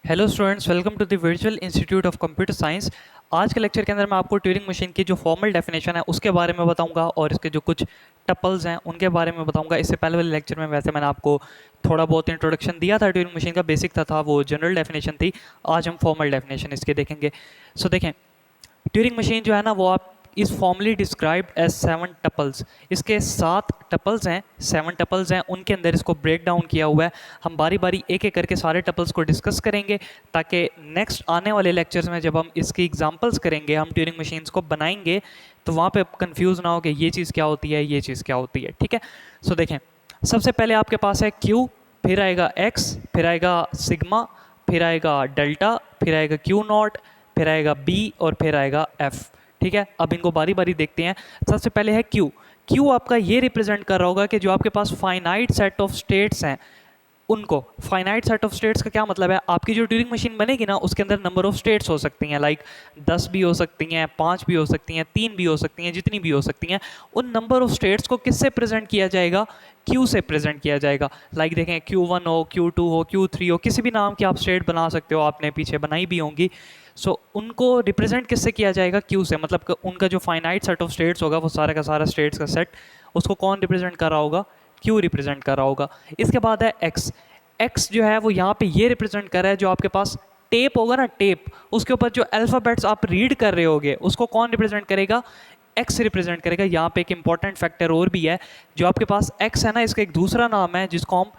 Hello students, welcome to the virtual institute of computer science. आज के lecture के अंदर मैं आपको ट्यूरिंग मशीन की जो फॉर्मल डेफिनेशन है उसके बारे में बताऊंगा और इसके जो कुछ टपल्स हैं उनके बारे में बताऊंगा। इससे पहले वाले लेक्चर में वैसे मैंने आपको थोड़ा बहुत इंट्रोडक्शन दिया था, ट्यूरिंग मशीन का बेसिक था वो जनरल डेफिनेशन थी। आज हम फॉर्मल डेफिनेशन इसके देखेंगे। सो देखें, ट्यूरिंग मशीन जो है ना वो आप is formally described as 7 tuples. इसके 7 टपल्स हैं, 7 टपल्स हैं, उनके अंदर इसको ब्रेक डाउन किया हुआ है। हम बारी बारी एक एक करके सारे टपल्स को डिस्कस करेंगे ताकि नेक्स्ट आने वाले लेक्चर्स में जब हम इसकी एग्जांपल्स करेंगे, हम ट्यूरिंग मशीन्स को बनाएंगे तो वहाँ पे कंफ्यूज ना हो कि ये चीज़ क्या होती है, ये चीज़ क्या होती है। ठीक है, सो देखें, सबसे पहले आपके पास है क्यू, फिर आएगा एक्स, फिर आएगा सिग्मा, फिर आएगा डेल्टा, फिर आएगा क्यू नॉट, फिर आएगा बी और फिर आएगा एफ। ठीक है, अब इनको बारी बारी देखते हैं। सबसे पहले है क्यू। क्यू आपका ये रिप्रेजेंट कर रहा होगा कि जो आपके पास फाइनाइट सेट ऑफ स्टेट्स हैं उनको। फाइनाइट सेट ऑफ स्टेट्स का क्या मतलब है? आपकी जो ट्यूरिंग मशीन बनेगी ना उसके अंदर नंबर ऑफ स्टेट्स हो सकती हैं, लाइक 10 भी हो सकती हैं, 5 भी हो सकती हैं, 3 भी हो सकती हैं, जितनी भी हो सकती हैं। उन नंबर ऑफ स्टेट्स को किससे प्रेजेंट किया जाएगा? क्यू से प्रेजेंट किया जाएगा। लाइक देखें, Q1 हो, Q2 हो, Q3 हो, किसी भी नाम की आप स्टेट बना सकते हो, आपने पीछे बनाई भी होंगी। सो उनको रिप्रेजेंट किससे किया जाएगा? क्यू से। मतलब उनका जो फाइनाइट सेट ऑफ स्टेट्स होगा वो सारा का सारा स्टेट्स का सेट, उसको कौन रिप्रेजेंट कर रहा होगा? क्यू रिप्रेजेंट कर रहा होगा। इसके बाद है एक्स। एक्स जो है वो यहाँ पे ये रिप्रेजेंट कर रहा है जो आपके पास टेप होगा ना, टेप, उसके ऊपर जो अल्फ़ाबेट्स आप रीड कर रहे होगे उसको कौन रिप्रेजेंट करेगा? एक्स रिप्रेजेंट करेगा। यहाँ पे एक इंपॉर्टेंट फैक्टर और भी है, जो आपके पास एक्स है ना, इसका एक दूसरा नाम है जिसको हम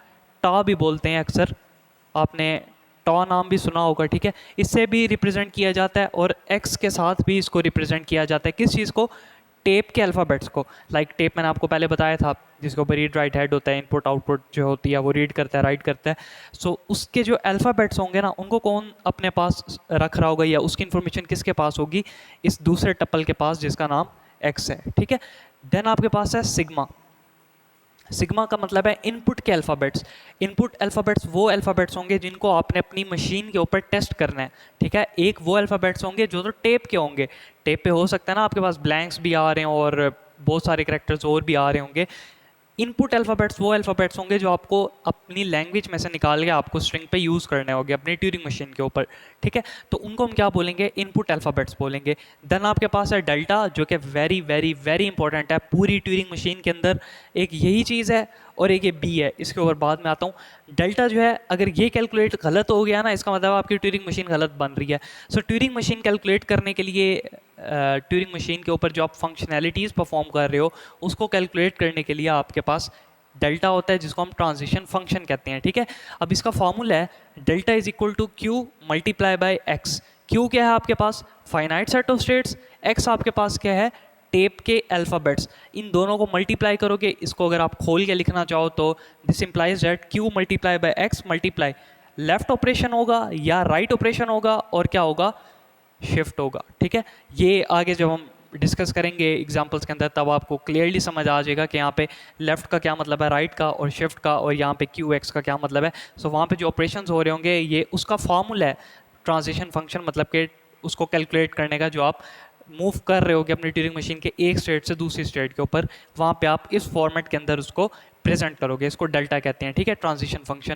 टा भी बोलते हैं अक्सर, आपने टॉ नाम भी सुना होगा। ठीक है, इससे भी रिप्रेजेंट किया जाता है और एक्स के साथ भी इसको रिप्रेजेंट किया जाता है। किस चीज़ को? टेप के अल्फ़ाबेट्स को। लाइक टेप मैंने आपको पहले बताया था, जिसके ऊपर रीड राइट हेड होता है, इनपुट आउटपुट जो होती है वो रीड करता है, राइट करता है। सो उसके जो अल्फ़ाबेट्स होंगे ना उनको कौन अपने पास रख रहा होगा, या उसकी इन्फॉर्मेशन किसके पास होगी? इस दूसरे टप्पल के पास जिसका नाम एक्स है। ठीक है, देन आपके पास है सिग्मा। सिग्मा का मतलब है इनपुट के अल्फ़ाबेट्स। इनपुट अल्फ़ाबेट्स वो अल्फ़ाबेट्स होंगे जिनको आपने अपनी मशीन के ऊपर टेस्ट करना है। ठीक है, एक वो अल्फ़ाबेट्स होंगे जो तो टेप के होंगे। टेप पे हो सकता है ना आपके पास ब्लैंक्स भी आ रहे हैं और बहुत सारे कैरेक्टर्स और भी आ रहे होंगे। इनपुट अल्फ़ाबेट्स वो अल्फ़ाबेट्स होंगे जो आपको अपनी लैंग्वेज में से निकाल के आपको स्ट्रिंग पे यूज़ करने होंगे अपनी ट्यूरिंग मशीन के ऊपर। ठीक है, तो उनको हम क्या बोलेंगे? इनपुट अल्फ़ाबेट्स बोलेंगे। देन आपके पास है डेल्टा, जो कि वेरी वेरी वेरी इंपॉर्टेंट है पूरी ट्यूरिंग मशीन के अंदर। एक यही चीज़ है और एक ये बी है, इसके ऊपर बाद में आता हूँ। डेल्टा जो है, अगर ये कैलकुलेट गलत हो गया ना, इसका मतलब आपकी ट्यूरिंग मशीन गलत बन रही है। सो ट्यूरिंग मशीन कैलकुलेट करने के लिए ट्यूरिंग मशीन के ऊपर जो आप फंक्शनैलिटीज़ परफॉर्म कर रहे हो उसको कैलकुलेट करने के लिए आपके पास डेल्टा होता है, जिसको हम ट्रांजिशन फंक्शन कहते हैं। ठीक है, अब इसका फॉर्मूला है delta is equal to Q multiply by X. Q क्या है आपके पास? Finite set of states. X आपके पास क्या है? टेप के अल्फ़ाबेट्स। इन दोनों को मल्टीप्लाई करोगे, इसको अगर आप खोल के लिखना चाहो तो this implies that Q multiply by x multiply left operation होगा या राइट ऑपरेशन होगा और क्या होगा? शिफ्ट होगा। ठीक है, ये आगे जब हम डिस्कस करेंगे एग्जांपल्स के अंदर तब आपको क्लियरली समझ आ जाएगा कि यहाँ पे लेफ़्ट का क्या मतलब है, राइट का और शिफ्ट का, और यहाँ पे क्यू एक्स का क्या मतलब है। सो वहाँ पे जो ऑपरेशंस हो रहे होंगे ये उसका फॉर्मूला है ट्रांजिशन फंक्शन, मतलब कि उसको कैलकुलेट करने का, जो आप मूव कर रहे होगे अपनी ट्यूरिंग मशीन के एक स्टेट से दूसरी स्टेट के ऊपर, वहाँ पे आप इस फॉर्मेट के अंदर उसको प्रेजेंट करोगे। इसको डेल्टा कहते हैं। ठीक है, ट्रांजिशन फंक्शन।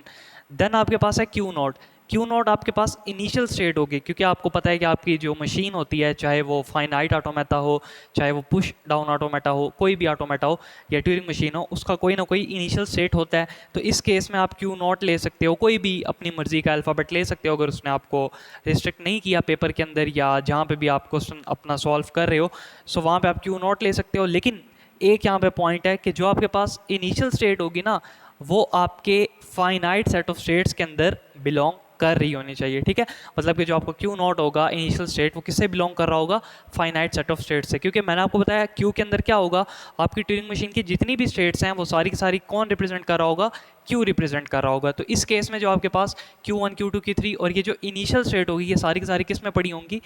देन आपके पास है क्यू नॉट। क्यू नॉट आपके पास इनिशियल स्टेट होगी, क्योंकि आपको पता है कि आपकी जो मशीन होती है, चाहे वो फाइनाइट ऑटोमेटा हो, चाहे वो पुश डाउन ऑटोमेटा हो, कोई भी ऑटोमेटा हो या ट्यूरिंग मशीन हो, उसका कोई ना कोई इनिशियल स्टेट होता है। तो इस केस में आप क्यू नॉट ले सकते हो, कोई भी अपनी मर्जी का अल्फ़ाबेट ले सकते हो अगर उसने आपको रिस्ट्रिक्ट नहीं किया पेपर के अंदर या जहाँ पे भी आप क्वेश्चन अपना सॉल्व कर रहे हो। सो वहाँ पे आप क्यू नॉट ले सकते हो। लेकिन एक यहाँ पे पॉइंट है कि जो आपके पास इनिशियल स्टेट होगी ना वो आपके फाइनाइट सेट ऑफ स्टेट्स के अंदर बिलोंग कर रही होनी चाहिए। ठीक है, मतलब कि जो आपको क्यू नॉट होगा इनिशियल स्टेट, वो किससे बिलोंग कर रहा होगा? फाइनाइट सेट ऑफ स्टेट से। क्योंकि मैंने आपको बताया क्यू के अंदर क्या होगा, आपकी ट्यूरिंग मशीन की जितनी भी स्टेट्स हैं वो सारी की सारी कौन रिप्रेजेंट कर रहा होगा? क्यू रिप्रेजेंट कर रहा होगा। तो इस केस में जो आपके पास Q1 Q2 Q3 और ये जो इनिशियल स्टेट होगी ये सारी की सारी किस में पड़ी होंगी?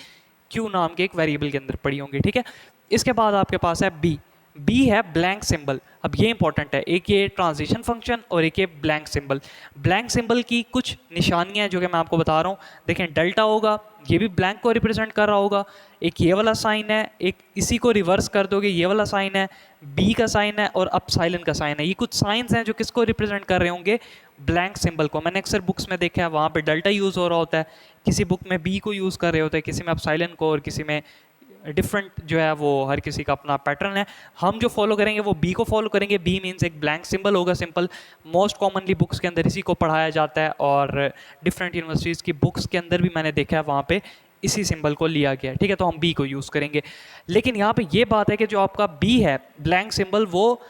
क्यू नाम के एक वेरिएबल के अंदर पड़ी होंगी। ठीक है, इसके बाद आपके पास है बी। बी है ब्लैंक सिंबल। अब ये इंपॉर्टेंट है, एक ये ट्रांजिशन फंक्शन और एक ये ब्लैंक सिंबल। ब्लैंक सिंबल की कुछ निशानियां हैं जो कि मैं आपको बता रहा हूँ। देखें, डेल्टा होगा, ये भी ब्लैंक को रिप्रेजेंट कर रहा होगा। एक ये वाला साइन है, एक इसी को रिवर्स कर दोगे ये वाला साइन है, बी का साइन है और अब साइलेंट का साइन है। ये कुछ साइंस हैं जो किसको रिप्रेजेंट कर रहे होंगे? ब्लैंक सिंबल को। मैंने अक्सर बुक्स में देखा है वहाँ पे डेल्टा यूज़ हो रहा होता है, किसी बुक में बी को यूज़ कर रहे होते हैं, किसी में आप साइलेंट को, और किसी में डिफरेंट जो है वो हर किसी का अपना पैटर्न है। हम जो फॉलो करेंगे वो बी को फॉलो करेंगे। बी मीन्स एक ब्लैंक सिंबल होगा, सिंपल। मोस्ट कॉमनली बुक्स के अंदर इसी को पढ़ाया जाता है, और डिफरेंट यूनिवर्सिटीज़ की बुक्स के अंदर भी मैंने देखा है वहाँ पे इसी सिंबल को लिया गया है, ठीक है। तो हम बी को यूज़ करेंगे। लेकिन यहाँ पे ये बात है कि जो आपका बी है ब्लैंक सिंबल, वो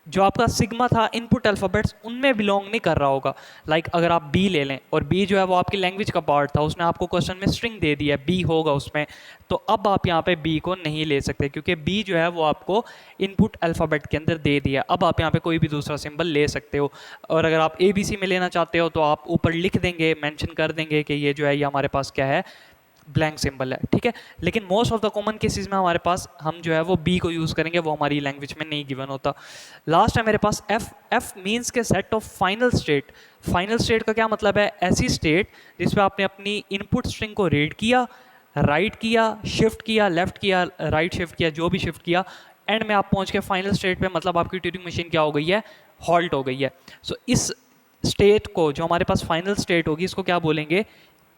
जो आपका सिग्मा था इनपुट अल्फ़ाबेट्स उनमें बिलोंग नहीं कर रहा होगा। लाइक अगर आप बी ले लें, और बी जो है वो आपकी लैंग्वेज का पार्ट था, उसने आपको क्वेश्चन में स्ट्रिंग दे दिया है, बी होगा उसमें, तो अब आप यहाँ पे बी को नहीं ले सकते, क्योंकि बी जो है वो आपको इनपुट अल्फ़ाबेट के अंदर दे दिया। अब आप यहाँ पे कोई भी दूसरा सिंबल ले सकते हो, और अगर आप ए बी सी में लेना चाहते हो तो आप ऊपर लिख देंगे, मेंशन कर देंगे कि ये जो है ये हमारे पास क्या है, ब्लैंक सिंबल है, ठीक है। लेकिन most of the common cases में हमारे पास हम जो है वो बी को यूज़ करेंगे, वो हमारी लैंग्वेज में नहीं गिवन होता। लास्ट है मेरे पास एफ। एफ मीन्स के set of final state. Final state का क्या मतलब है? ऐसी स्टेट जिसमें आपने अपनी इनपुट स्ट्रिंग को रीड किया, राइट किया, शिफ्ट किया, लेफ्ट किया, राइट शिफ्ट किया, जो भी शिफ्ट किया, एंड में आप पहुँच के फाइनल स्टेट पे, मतलब आपकी ट्यूरिंग मशीन क्या हो गई है? हॉल्ट हो गई है। सो इस स्टेट को, जो हमारे पास फाइनल स्टेट होगी, इसको क्या बोलेंगे?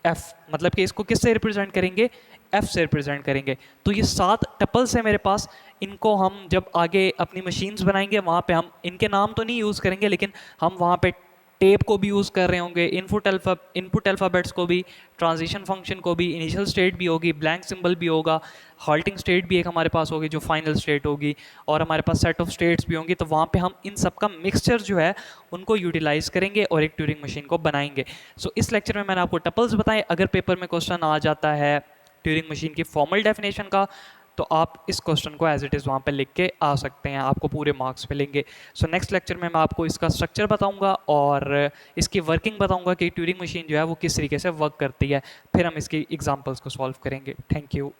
एफ। मतलब कि इसको किससे रिप्रेजेंट करेंगे? एफ से रिप्रेजेंट करेंगे। तो ये 7 टपल्स हैं मेरे पास। इनको हम जब आगे अपनी मशीन्स बनाएंगे वहाँ पे हम इनके नाम तो नहीं यूज़ करेंगे, लेकिन हम वहाँ पे टेप को भी यूज़ कर रहे होंगे, इनपुट अल्फ़ाबेट्स को भी, ट्रांजिशन फंक्शन को भी, इनिशियल स्टेट भी होगी, ब्लैंक सिंबल भी होगा, हॉल्टिंग स्टेट भी एक हमारे पास होगी जो फाइनल स्टेट होगी, और हमारे पास सेट ऑफ स्टेट्स भी होंगी। तो वहाँ पे हम इन सब का मिक्सचर जो है उनको यूटिलाइज करेंगे और एक ट्यूरिंग मशीन को बनाएंगे। सो इस लेक्चर में मैंने आपको टपल्स बताए। अगर पेपर में क्वेश्चन आ जाता है ट्यूरिंग मशीन की फॉर्मल डेफिनेशन का, तो आप इस क्वेश्चन को एज इट इज़ वहाँ पे लिख के आ सकते हैं, आपको पूरे मार्क्स मिलेंगे। सो नेक्स्ट लेक्चर में मैं आपको इसका स्ट्रक्चर बताऊंगा और इसकी वर्किंग बताऊंगा कि ट्यूरिंग मशीन जो है वो किस तरीके से वर्क करती है। फिर हम इसकी एग्जांपल्स को सॉल्व करेंगे। Thank you.